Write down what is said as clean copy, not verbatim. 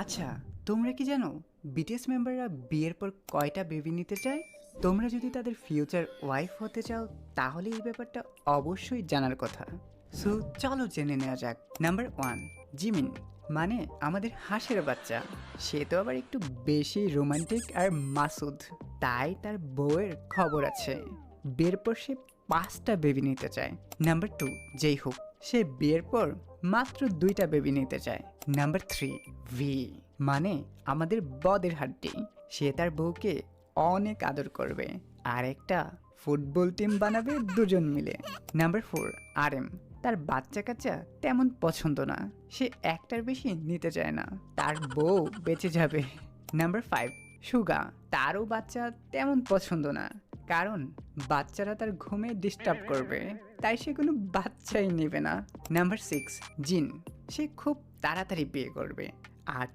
আচ্ছা, তোমরা কি জানো বিটিএস মেম্বাররা বিয়ের পর কয়টা বেবি নিতে চায়? তোমরা যদি তাদের ফিউচার ওয়াইফ হতে চাও তাহলে এই ব্যাপারটা অবশ্যই জানার কথা। সো চলো জেনে নেওয়া যাক। নাম্বার 1, জিমিন, মানে আমাদের হাঁসের বাচ্চা। সে তো আবার একটু বেশি রোমান্টিক আর মাসুদ, তাই তার বউয়ের খবর আছে। বিয়ের পর সে 5টা বেবি নিতে চায়। নাম্বার 2, যেই হোক, সে বিয়ের পর মাত্র 2টা বেবি নিতে চায়। নাম্বার 3, ভি, মানে আমাদের বদের হাড্ডি। সে তার বউকে অনেক আদর করবে আর একটা ফুটবল টিম বানাবে দুজন মিলে। নাম্বার 4, আর এম, তার বাচ্চা কাচ্চা তেমন পছন্দ না, সে একটার বেশি নিতে চায় না, তার বউ বেঁচে যাবে। নাম্বার 5, সুগা, তারও বাচ্চা তেমন পছন্দ না, কারণ বাচ্চারা তার ঘুমে ডিস্টার্ব করবে, তাই সে কোনো বাচ্চাই নেবে না। নাম্বার 6, জিন, সে খুব তাড়াতাড়ি বিয়ে করবে আর